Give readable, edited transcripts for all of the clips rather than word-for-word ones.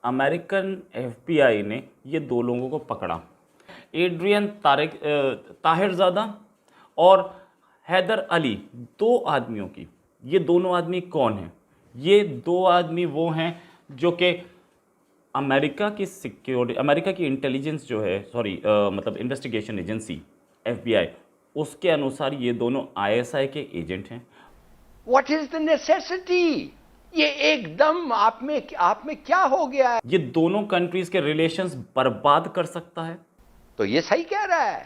American FBI ने ये दो लोगों को पकड़ा, एड्रियन ताहिरज़ादा और हैदर अली, दो आदमियों की। ये दोनों आदमी कौन हैं? ये दो आदमी वो हैं जो कि अमेरिका की इंटेलिजेंस जो है, मतलब इन्वेस्टिगेशन एजेंसी एफबीआई, उसके अनुसार ये दोनों आईएसआई के एजेंट हैं। What is the necessity? ये एकदम आप में क्या हो गया है? ये दोनों कंट्रीज के रिलेशंस बर्बाद कर सकता है। तो ये सही कह रहा है,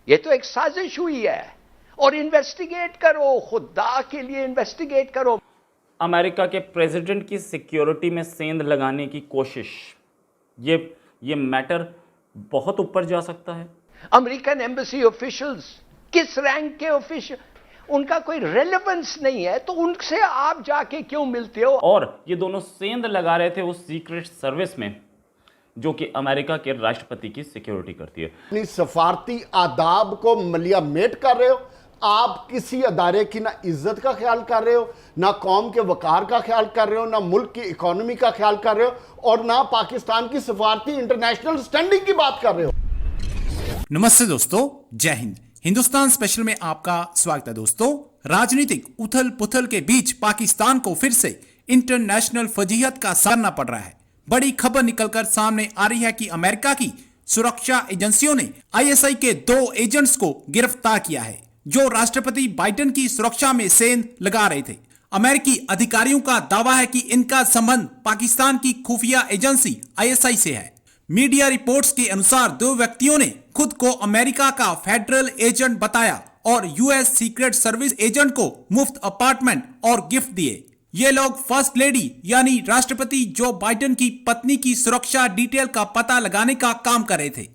ये तो एक साजिश हुई है। और इन्वेस्टिगेट करो, खुदा के लिए इन्वेस्टिगेट करो। अमेरिका के प्रेसिडेंट की सिक्योरिटी में सेंध लगाने की कोशिश, ये मैटर बहुत ऊपर जा सकता है। अमेरिकन एम्बेसी ऑफिशियल्स, किस रैंक के ऑफिशियल, उनका कोई रेलेवेंस नहीं है, तो उनसे आप जाके क्यों मिलते हो? और ये दोनों सेंध लगा रहे थे उस सीक्रेट सर्विस में जो कि अमेरिका के राष्ट्रपति की सिक्योरिटी करती है। अपनी सफारती आदाब को मलियामेट कर रहे हो। आप किसी अदारे की ना इज्जत का ख्याल कर रहे हो, ना कौम के वकार का ख्याल कर रहे हो, ना मुल्क की इकोनॉमी का ख्याल कर रहे हो, और ना पाकिस्तान की सफारती इंटरनेशनल स्टैंडिंग की बात कर रहे हो। नमस्ते दोस्तों, जय हिंद। हिंदुस्तान स्पेशल में आपका स्वागत है। दोस्तों, राजनीतिक उथल पुथल के बीच पाकिस्तान को फिर से इंटरनेशनल फजीहत का सामना पड़ रहा है। बड़ी खबर निकलकर सामने आ रही है कि अमेरिका की सुरक्षा एजेंसियों ने आईएसआई के दो एजेंट्स को गिरफ्तार किया है जो राष्ट्रपति बाइडेन की सुरक्षा में सेंध लगा रहे थे। अमेरिकी अधिकारियों का दावा है कि इनका संबंध पाकिस्तान की खुफिया एजेंसी आईएसआई से है। मीडिया रिपोर्ट्स के अनुसार दो व्यक्तियों ने खुद को अमेरिका का फेडरल एजेंट बताया और यूएस सीक्रेट सर्विस एजेंट को मुफ्त अपार्टमेंट और गिफ्ट दिए। ये लोग फर्स्ट लेडी यानी राष्ट्रपति जो बाइडेन की पत्नी की सुरक्षा डिटेल का पता लगाने का काम कर रहे थे।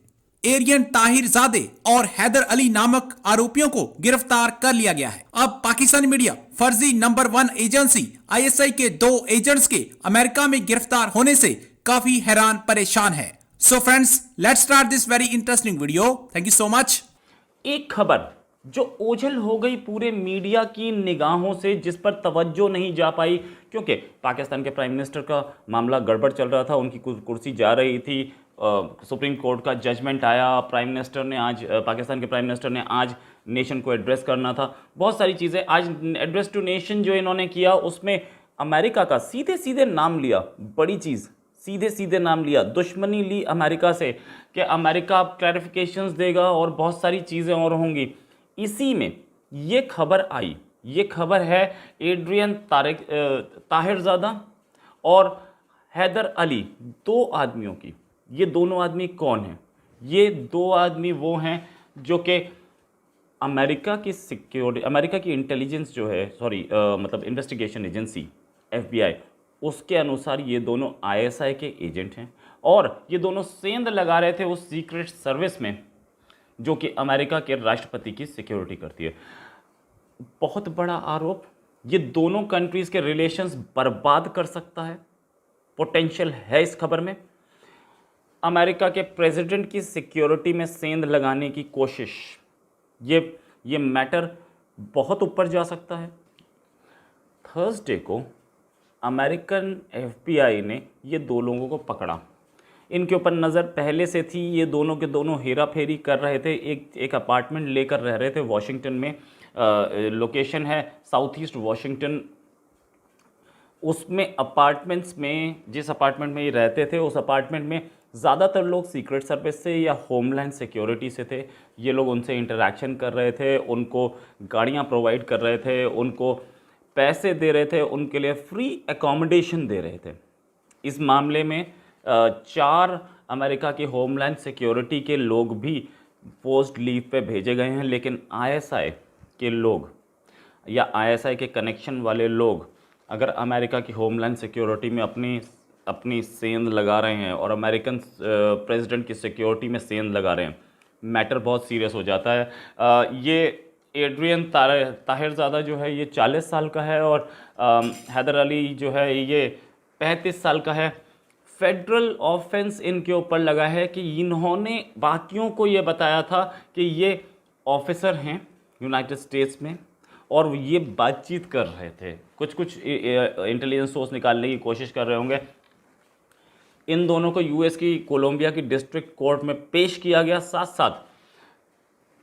एरियन ताहिरजादे और हैदर अली नामक आरोपियों को गिरफ्तार कर लिया गया है। अब पाकिस्तानी मीडिया फर्जी नंबर 1 एजेंसी आईएसआई के दो एजेंट्स के अमेरिका में गिरफ्तार होने से काफी हैरान परेशान है। So friends, let's start this very interesting video. Thank you so much. एक खबर जो ओझल हो गई पूरे मीडिया की निगाहों से, जिस पर तवज्जो नहीं जा पाई क्योंकि पाकिस्तान के प्राइम मिनिस्टर का मामला गड़बड़ चल रहा था, उनकी कुर्सी जा रही थी, सुप्रीम कोर्ट का जजमेंट आया, पाकिस्तान के प्राइम मिनिस्टर ने आज नेशन को एड्रेस करना था, बहुत सारी चीज़ें। आज एड्रेस टू नेशन जो इन्होंने किया उसमें अमेरिका का सीधे सीधे नाम लिया, बड़ी चीज़, सीधे सीधे नाम लिया, दुश्मनी ली अमेरिका से कि अमेरिका क्लैरिफिकेशंस देगा और बहुत सारी चीज़ें और होंगी। इसी में ये खबर आई, ये खबर है एड्रियन ताहिरज़ादा और हैदर अली, दो आदमियों की। ये दोनों आदमी कौन हैं? ये दो आदमी वो हैं जो कि अमेरिका की इंटेलिजेंस जो है, मतलब इन्वेस्टिगेशन एजेंसी एफबीआई, उसके अनुसार ये दोनों आईएसआई के एजेंट हैं और ये दोनों सेंध लगा रहे थे उस सीक्रेट सर्विस में जो कि अमेरिका के राष्ट्रपति की सिक्योरिटी करती है। बहुत बड़ा आरोप, ये दोनों कंट्रीज के रिलेशंस बर्बाद कर सकता है, पोटेंशियल है इस खबर में। अमेरिका के प्रेसिडेंट की सिक्योरिटी में सेंध लगाने की कोशिश, ये मैटर बहुत ऊपर जा सकता है। थर्सडे को अमेरिकन एफबीआई ने ये दो लोगों को पकड़ा। इनके ऊपर नज़र पहले से थी, ये दोनों के दोनों हेरा फेरी कर रहे थे, एक अपार्टमेंट लेकर रह रहे थे वॉशिंगटन में। लोकेशन है साउथ ईस्ट वॉशिंगटन। उसमें अपार्टमेंट्स में, जिस अपार्टमेंट में ये रहते थे, उस अपार्टमेंट में ज़्यादातर लोग सीक्रेट सर्विस से या होमलैंड सिक्योरिटी से थे। ये लोग उनसे इंटरेक्शन कर रहे थे, उनको गाड़ियाँ प्रोवाइड कर रहे थे, उनको पैसे दे रहे थे, उनके लिए फ्री एकोमोडेशन दे रहे थे। इस मामले में 4 अमेरिका की होमलैंड सिक्योरिटी के लोग भी पोस्ट लीव पे भेजे गए हैं, लेकिन आईएसआई के लोग या आईएसआई के कनेक्शन वाले लोग अगर अमेरिका की होमलैंड सिक्योरिटी में अपनी सेंध लगा रहे हैं और अमेरिकन प्रेसिडेंट की सिक्योरिटी में सेंध लगा रहे हैं, मैटर बहुत सीरियस हो जाता है। ये एड्रियन ताहिरज़ादा जो है ये 40 साल का है और हैदर अली जो है ये 35 साल का है। फेडरल ऑफेंस इनके ऊपर लगा है कि इन्होंने बाकियों को ये बताया था कि ये ऑफिसर हैं यूनाइटेड स्टेट्स में और ये बातचीत कर रहे थे, कुछ इंटेलिजेंस सोर्स निकालने की कोशिश कर रहे होंगे। इन दोनों को यूएस की कोलंबिया की डिस्ट्रिक्ट कोर्ट में पेश किया गया। साथ साथ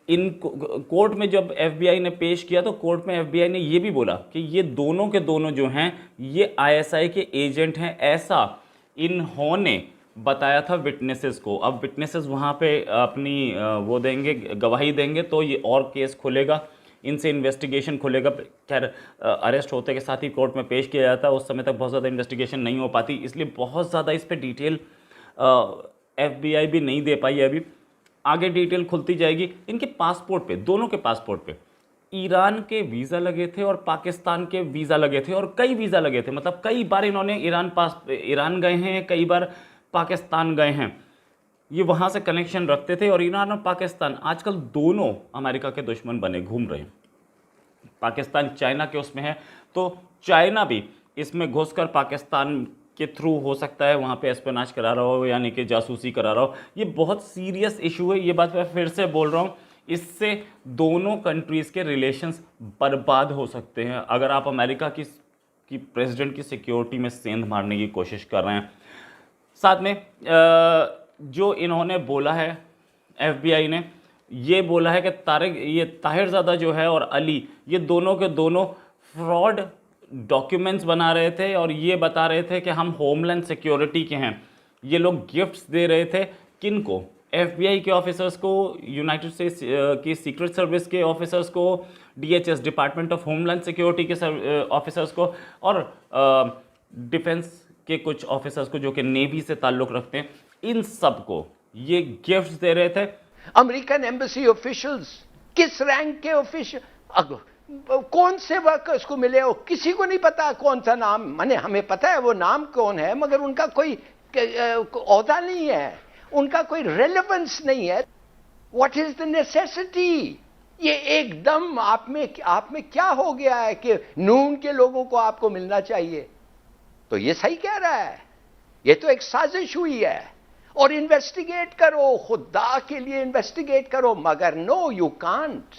इन कोर्ट में जब एफबीआई ने पेश किया तो कोर्ट में एफबीआई ने ये भी बोला कि ये दोनों के दोनों जो हैं ये आईएसआई के एजेंट हैं, ऐसा इन्होंने बताया था विटनेसेस को। अब विटनेसेस वहाँ पे अपनी वो देंगे, गवाही देंगे, तो ये और केस खुलेगा, इनसे इन्वेस्टिगेशन खुलेगा। खैर अरेस्ट होते के साथ ही कोर्ट में पेश किया जाता है, उस समय तक बहुत ज़्यादा इन्वेस्टिगेशन नहीं हो पाती, इसलिए बहुत ज़्यादा इस पर डिटेल एफबीआई भी नहीं दे पाई है। अभी आगे डिटेल खुलती जाएगी। इनके पासपोर्ट पे, दोनों के पासपोर्ट पे ईरान के वीज़ा लगे थे और पाकिस्तान के वीज़ा लगे थे, और कई वीज़ा लगे थे, मतलब कई बार इन्होंने ईरान गए हैं, कई बार पाकिस्तान गए हैं, ये वहाँ से कनेक्शन रखते थे। और ईरान और पाकिस्तान आजकल दोनों अमेरिका के दुश्मन बने घूम रहे हैं। पाकिस्तान चाइना के उसमें है, तो चाइना भी इसमें घुसकर पाकिस्तान के थ्रू हो सकता है वहाँ पे एस्पेनाज करा रहा हो, यानी कि जासूसी करा रहा हो। ये बहुत सीरियस इशू है, ये बात मैं फिर से बोल रहा हूँ। इससे दोनों कंट्रीज़ के रिलेशंस बर्बाद हो सकते हैं अगर आप अमेरिका की प्रेसिडेंट की सिक्योरिटी में सेंध मारने की कोशिश कर रहे हैं। साथ में जो इन्होंने बोला है, एफबीआई ने ये बोला है कि ताहिरज़ादा जो है और अली, ये दोनों के दोनों फ्रॉड डॉक्यूमेंट्स बना रहे थे और ये बता रहे थे कि हम होमलैंड सिक्योरिटी के हैं। ये लोग गिफ्ट्स दे रहे थे किन को? एफबीआई के ऑफिसर्स को, यूनाइटेड स्टेट्स की सीक्रेट सर्विस के ऑफिसर्स को, DHS department of homeland security के ऑफिसर्स को, और डिफेंस के कुछ ऑफिसर्स को जो कि नेवी से ताल्लुक़ रखते हैं। इन सब को ये गिफ्ट्स दे रहे थे। अमेरिकन एम्बेसी ऑफिशियल्स, किस रैंक के ऑफिशियल, कौन से वर्कर्स को मिले हो, किसी को नहीं पता कौन सा नाम, माने हमें पता है वो नाम कौन है, मगर उनका कोई ओहदा नहीं है, उनका कोई रेलेवेंस नहीं है। What is the necessity? ये एकदम आप में क्या हो गया है कि नून के लोगों को आपको मिलना चाहिए? तो ये सही कह रहा है, ये तो एक साजिश हुई है, और इन्वेस्टिगेट करो, खुदा के लिए इन्वेस्टिगेट करो, मगर नो यू कांट।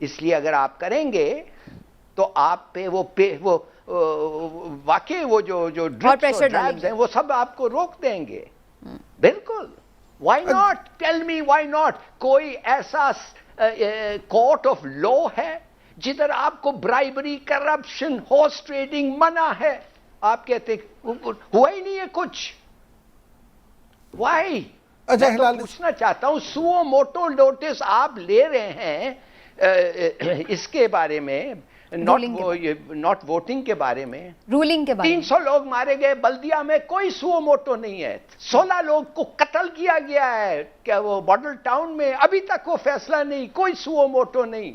इसलिए अगर आप करेंगे तो आप पे वो वाकई वो जो ड्रिप्स और ड्रैब्स हैं वो सब आपको रोक देंगे। बिल्कुल, why not? Tell me why not? कोई ऐसा कोर्ट ऑफ लॉ है जिधर आपको ब्राइबरी, करप्शन, हॉर्स ट्रेडिंग मना है? आप कहते हुआ ही नहीं है कुछ। वाई? अच्छा, मैं तो पूछना चाहता हूं, सुओ मोटो नोटिस आप ले रहे हैं इसके बारे में, नॉट वोटिंग के बारे में, रूलिंग के बारे में। 300 लोग मारे गए बल्दिया में, कोई सुओ मोटो नहीं है। 16 लोग को कत्ल किया गया है क्या वो मॉडल टाउन में, अभी तक वो फैसला नहीं, कोई सुओ मोटो नहीं।